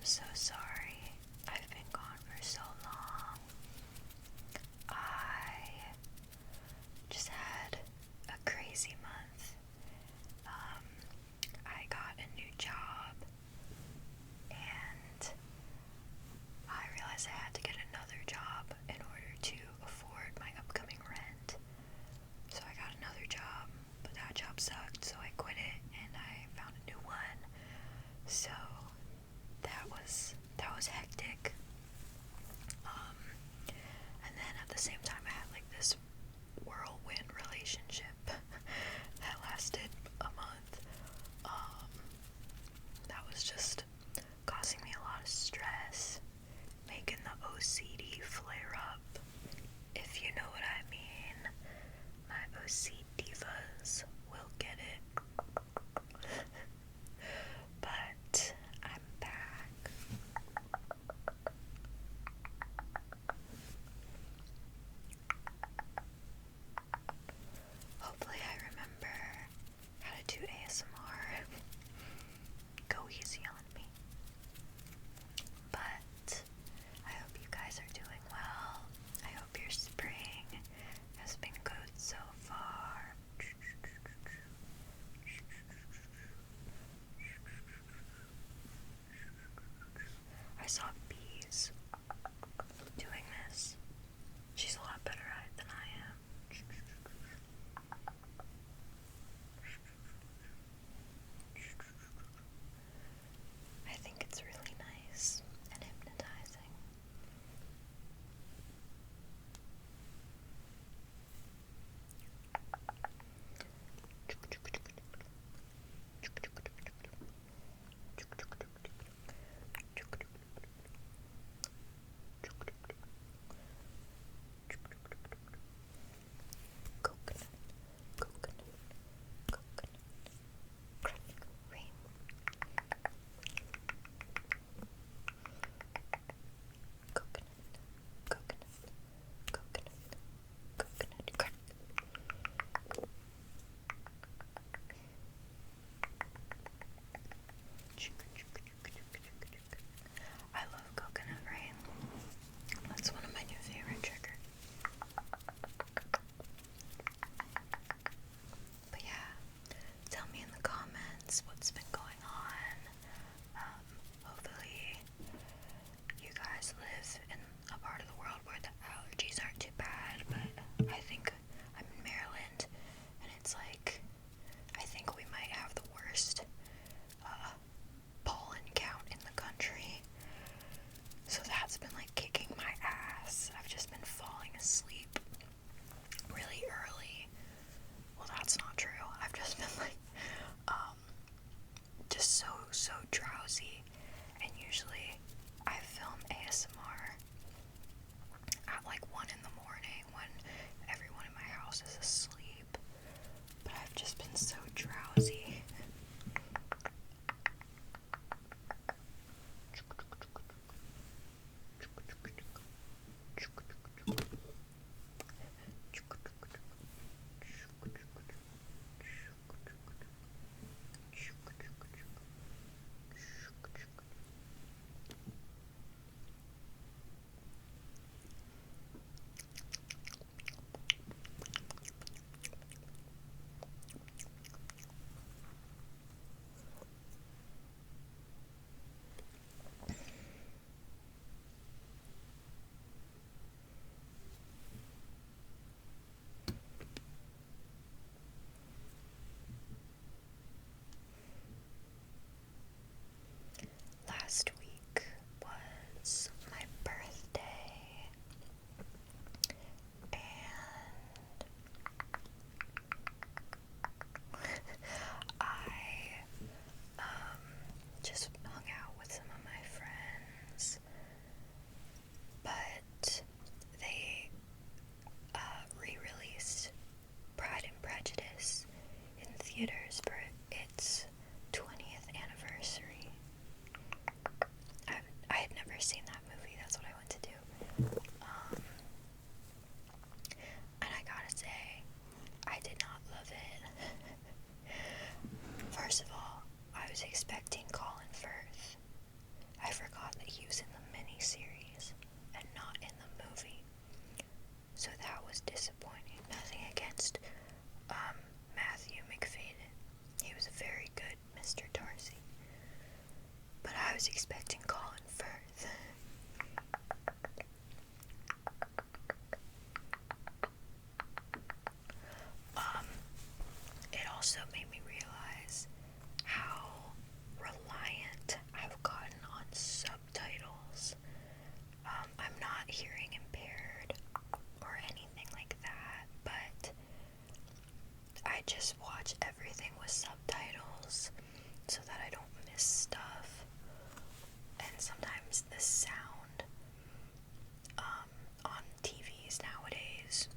so sorry. I've been gone for so long. I just had a crazy month. I got a new job, and I realized I had to get another job in order to afford my upcoming rent. So I got another job, but that job sucked, so I quit it and I found a new one. So that was was expecting Colin Firth. It also made me realize how reliant I've gotten on subtitles. I'm not hearing impaired or anything like that, but I just watch everything with subtitles so that I don't miss stuff. And sometimes the sound on TVs nowadays,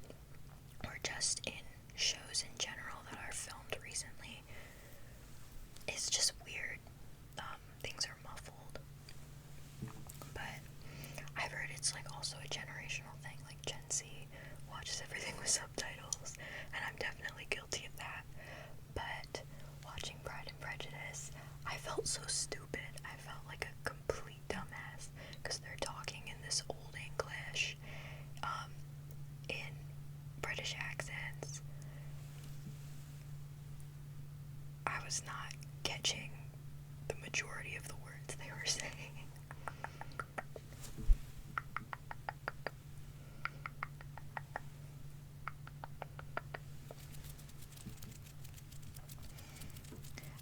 or just in shows in general that are filmed recently, is just weird. Things are muffled. But I've heard it's like also a generational thing, like Gen Z watches everything with subtitles, and I'm definitely guilty of that. But watching Pride and Prejudice, I felt so stupid. I felt like a complete dumbass because they're talking in this old English, in British accents. I was not catching the majority of the words they were saying.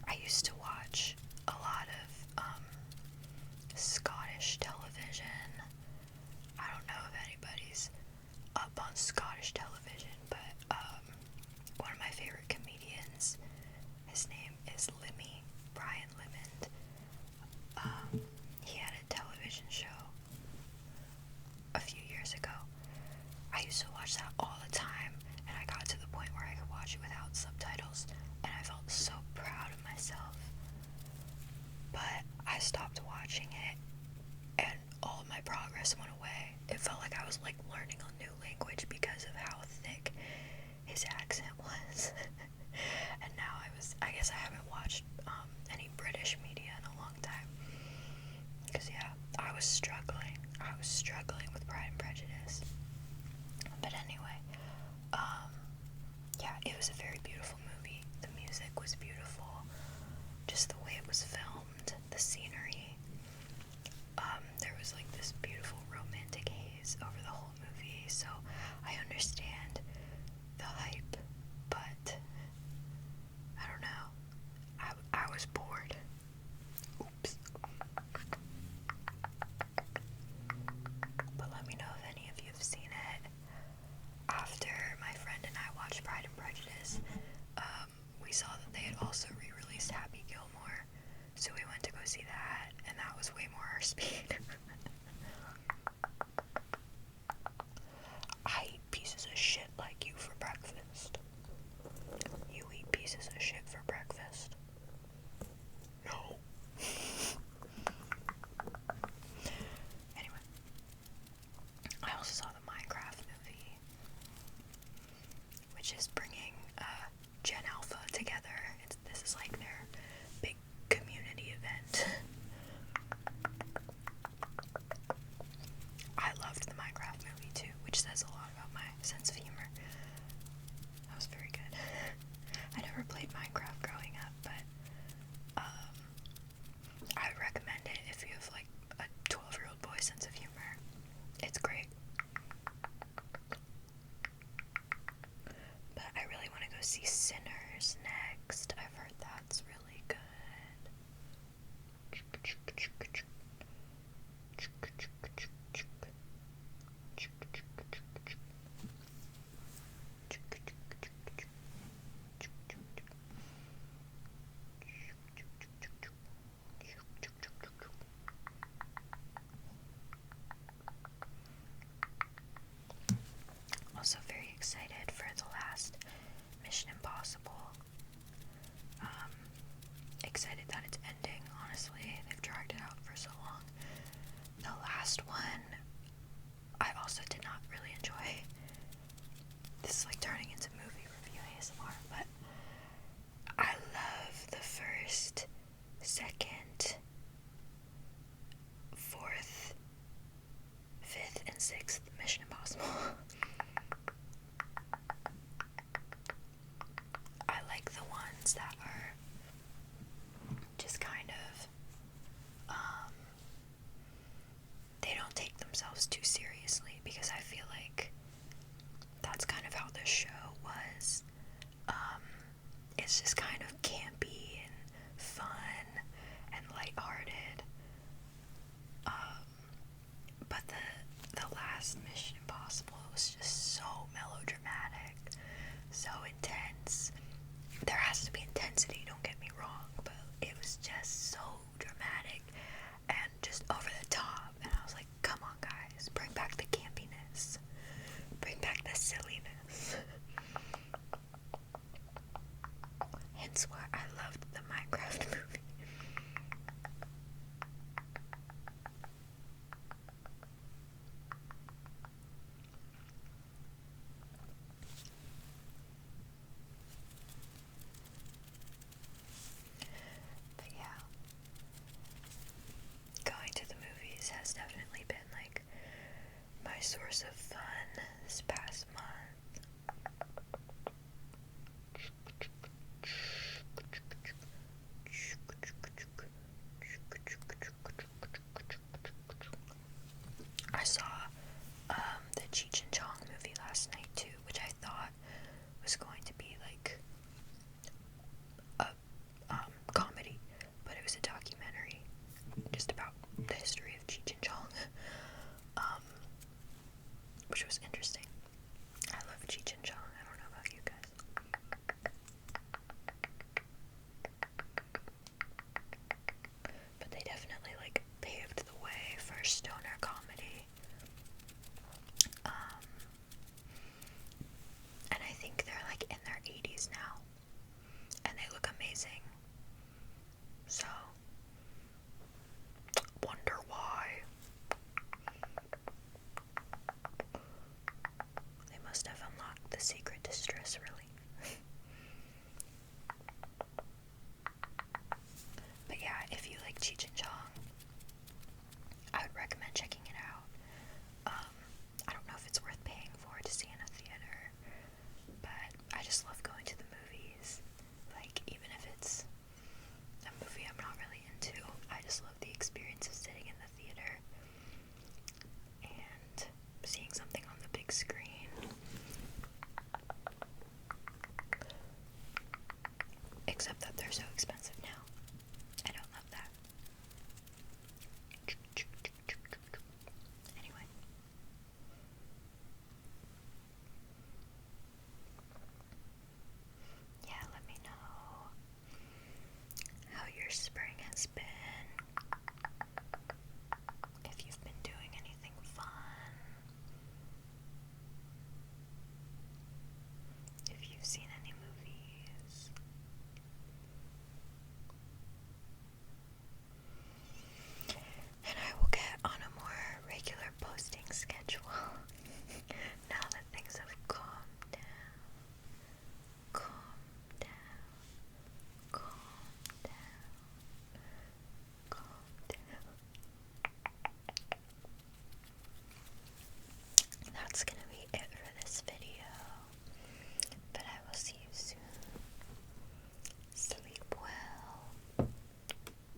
I used to watch a lot of Scottish television. I don't know if anybody's up on Scottish television, but one of my favorite comedians, his name is Brian Limond. He had a television show a few years ago. I used to watch that all the time, and I got to the point where I could watch it without subtitles, and I felt so proud of myself. But I stopped watching it, and all of my progress went away. It felt like I was like learning a new language because of how thick his accent was. And now I guess I haven't watched any British media in a long time. Because yeah, I was struggling with Pride and Prejudice. But anyway, yeah, it was a very beautiful movie. The music was beautiful. Just the way it was filmed, the scenery. There was like this beautiful romantic haze over the whole movie, so I understand the hype, but I don't know. I was bored. Oops. But let me know if any of you have seen it. After my friend and I watched Pride and Prejudice, we saw that they had also re-released Happy Gilmore, so we went to go see that, and that was way more our speed. I eat pieces of shit like you for breakfast. You eat pieces of shit for breakfast? No. Anyway, I also saw the Minecraft movie, which is bringing Gen Alpha together. This is like their big community event. I loved the Minecraft movie too, which says a lot about my sense of humor. That was very good. I never played Minecraft growing up, but I would recommend it if you have like a 12-year-old boy's sense of humor. It's great. But I really want to go see Sinners next. I've heard that's really good. Also very excited for the last Mission Impossible. Excited that it's ending, honestly. They've dragged it out for so long. The last one, I also did not really enjoy. This is like turning into movie review ASMR, but I love the first, second, fourth, fifth, and sixth Mission Impossible. I like the ones that are just kind of hours of fun.